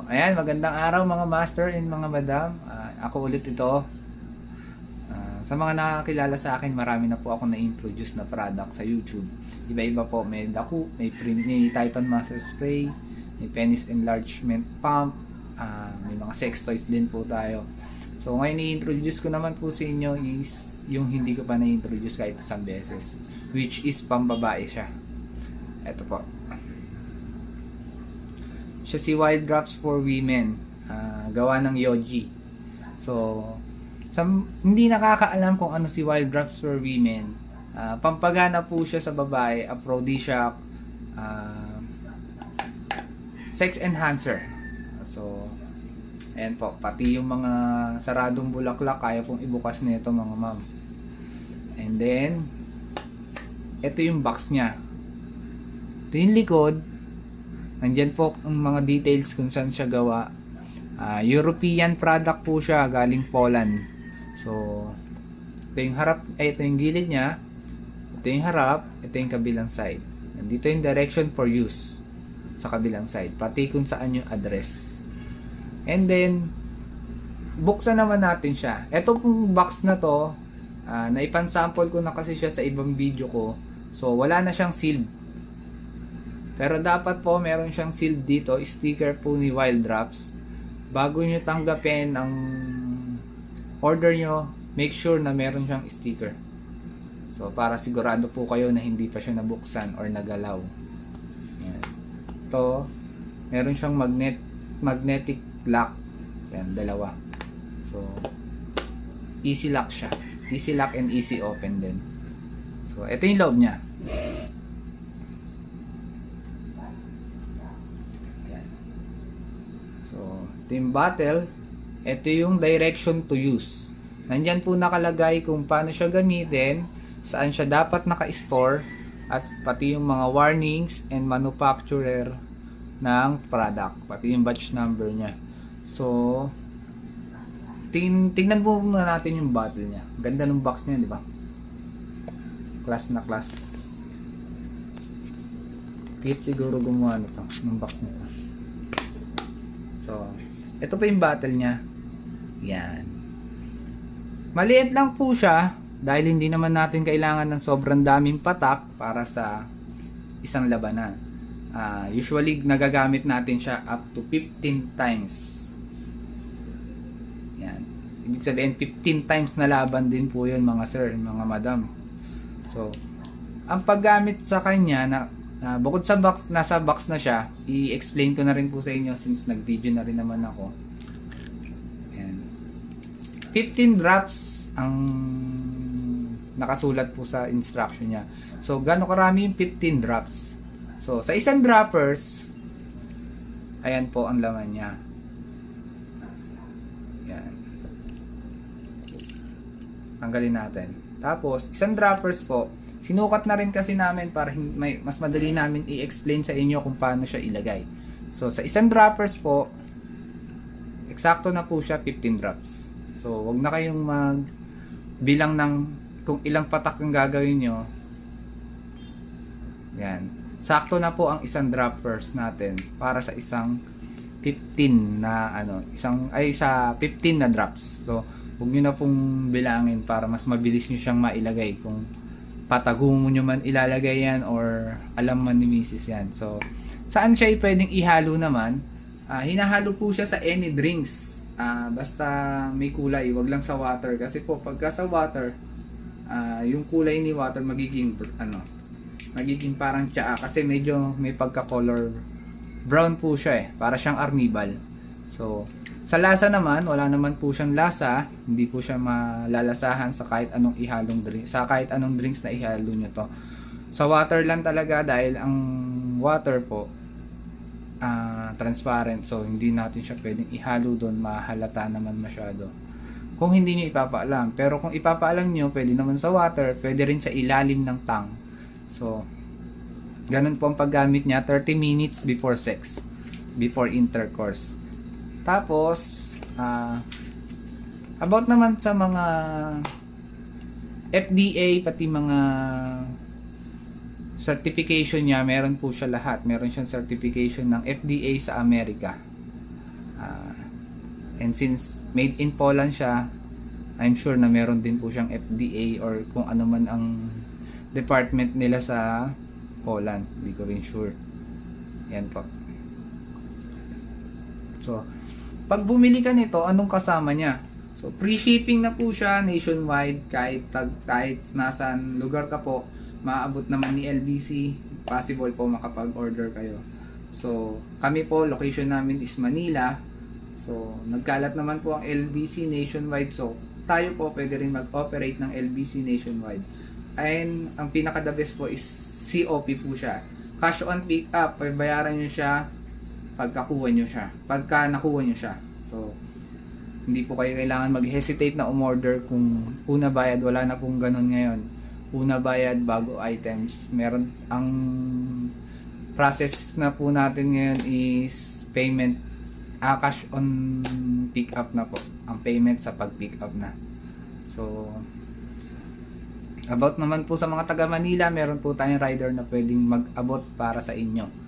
Ayan, magandang araw mga master and mga madam. Ako ulit ito. Sa mga nakakilala sa akin, marami na po ako na-introduce na product sa YouTube. Iba-iba po, may Daku, may Titan Master Spray, may Penis Enlargement Pump, may mga sex toys din po tayo. So ngayon i-introduce ko naman po sa inyo is yung hindi ko pa na-introduce kahit isang beses, which is pambabae siya. Ito po. Siya si Wild Drops for Women, gawa ng Yoji. So, hindi nakakaalam kung ano si Wild Drops for Women, pampagana po siya sa babae, aphrodisiac, sex enhancer. So, ayan po, pati yung mga saradong bulaklak, kaya pong ibukas nito mga ma'am. And then, ito yung box niya. Ito yung likod. Nandyan po ang mga details kung saan siya gawa. European product po siya, galing Poland. So, ito yung harap, ito yung gilid niya. Ito yung harap, ito yung kabilang side. Nandito yung direction for use sa kabilang side, pati kung saan yung address. And then, buksan naman natin siya. Ito pong box na to, naipansample ko na kasi siya sa ibang video ko. So, wala na siyang sealed. Pero dapat po meron siyang sealed dito, sticker po ni Wild Drops. Bago nyo tanggapin ang order nyo, make sure na meron siyang sticker. So para sigurado po kayo na hindi pa siya nabuksan or nagalaw. Yan. Ito, meron siyang magnetic lock. Yan, dalawa. So easy lock siya. Easy lock and easy open din. So ito yung loob niya. Ito yung bottle. Ito yung direction to use. Nandyan po nakalagay kung paano siya gamitin, saan siya dapat naka-store, at pati yung mga warnings and manufacturer ng product, pati yung batch number niya. So, tingnan po muna natin yung bottle niya. Ganda ng box niya, di ba? Class na class. Kit siguro gumawa nito, ng box nito. So, ito pa yung bottle niya. Yan. Maliit lang po siya dahil hindi naman natin kailangan ng sobrang daming patak para sa isang labanan. Usually, nagagamit natin siya up to 15 times. Yan. Ibig sabihin, 15 times na laban din po yun mga sir, mga madam. So, ang paggamit sa kanya na bukod sa box, nasa box na siya, i-explain ko na rin po sa inyo since nag-video na rin naman ako. Ayan. 15 drops ang nakasulat po sa instruction niya. So, gaano karami yung 15 drops? So, sa isang droppers, ayan po ang laman niya. Ayan. Tanggalin natin. Tapos, isang droppers po, sinukat na rin kasi namin para mas madali namin i-explain sa inyo kung paano siya ilagay. So, sa isang droppers po, eksakto na po siya 15 drops. So, wag na kayong magbilang ng kung ilang patak ang gagawin nyo. Yan. Sakto na po ang isang droppers natin para sa isang 15 na sa 15 na drops. So, wag nyo na pong bilangin para mas mabilis nyo siyang mailagay kung patago mo nyo man ilalagay yan or alam man ni Mrs. yan. So, saan siya pwedeng ihalo naman? Hinahalo po siya sa any drinks. Basta may kulay, wag lang sa water. Kasi po, pagka sa water, yung kulay ni water magiging parang tsaa. Kasi medyo may pagka-color brown po siya para siyang arnibal. So, sa lasa naman, wala naman po siyang lasa, hindi po siya malalasahan sa kahit anong ihalong drink, sa kahit anong drinks na ihalo nyo to. Sa water lang talaga dahil ang water po transparent, so hindi natin siya pwedeng ihalo doon, mahalata naman masyado kung hindi nyo ipapaalam. Pero kung ipapaalam nyo, pwede naman sa water, pwede rin sa ilalim ng tang. So, ganun po ang paggamit niya, 30 minutes before sex, before intercourse. Tapos, about naman sa mga FDA, pati mga certification niya, meron po siya lahat. Meron siyang certification ng FDA sa Amerika. Ah, and since made in Poland siya, I'm sure na meron din po siyang FDA or kung ano man ang department nila sa Poland. Hindi ko rin sure. Yan po. So, pag bumili ka nito, anong kasama niya? So, free shipping na po siya nationwide kahit nasan lugar ka po, maaabot naman ni LBC. Possible po makapag-order kayo. So, kami po, location namin is Manila. So, nagkalat naman po ang LBC nationwide. So, tayo po pwede rin mag-operate ng LBC nationwide. And, ang pinaka-the best po is COP po siya. Cash on pick up, bayaran nyo siya pagka nakuha nyo siya. So, hindi po kayo kailangan mag-hesitate na umorder kung una bayad, wala na pong ganun ngayon. Una bayad, bago items. Meron, ang process na po natin ngayon is payment, cash on pick up na po. Ang payment sa pag-pick up na. So, about naman po sa mga taga Manila, meron po tayong rider na pwedeng mag-abot para sa inyo.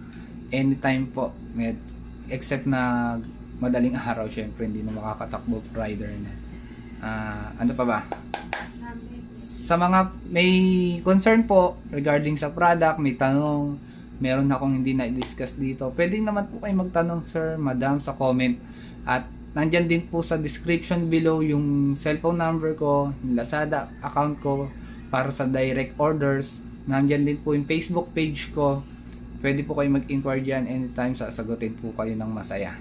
Anytime po, except na madaling araw, syempre hindi na makakatakbo rider na. Ano pa ba? Sa mga may concern po regarding sa product, may tanong, meron akong hindi na-discuss dito, pwede naman po kayo magtanong, sir, madam, sa comment. At nandyan din po sa description below yung cellphone number ko, yung Lazada account ko para sa direct orders. Nandyan din po yung Facebook page ko. Pwede po kayo mag-inquire dyan anytime, sasagutin po kayo ng masaya.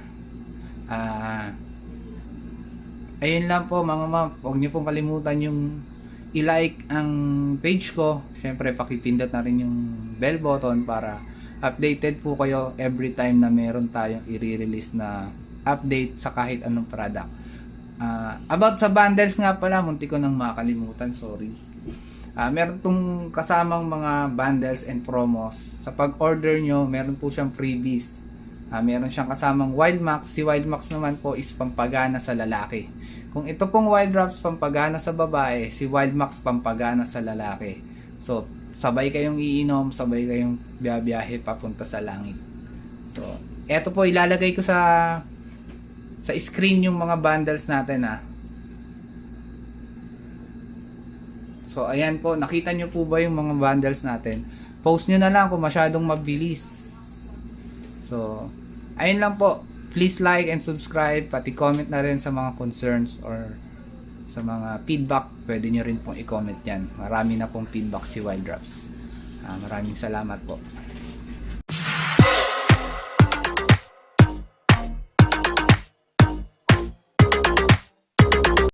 Ayun lang po mga ma'am, huwag niyo pong kalimutan yung i-like ang page ko. Syempre pakipindot na rin yung bell button para updated po kayo every time na meron tayong i-release na update sa kahit anong product. About sa bundles nga pala, munti ko nang makalimutan, sorry. Meron tong kasamang mga bundles and promos. Sa pag-order nyo, meron po siyang freebies. Meron siyang kasamang Wild Max. Si Wild Max naman po is pampagana sa lalaki. Kung ito pong Wild Drops pampagana sa babae, si Wild Max pampagana sa lalaki. So, sabay kayong iinom, sabay kayong biyahe papunta sa langit. So, eto po ilalagay ko sa screen yung mga bundles natin So, ayan po, nakita nyo po ba yung mga bundles natin? Post nyo na lang kung masyadong mabilis. So, ayun lang po. Please like and subscribe, pati comment na rin sa mga concerns or sa mga feedback. Pwede nyo rin pong i-comment yan. Marami na pong feedback si Wild Drops. Maraming salamat po.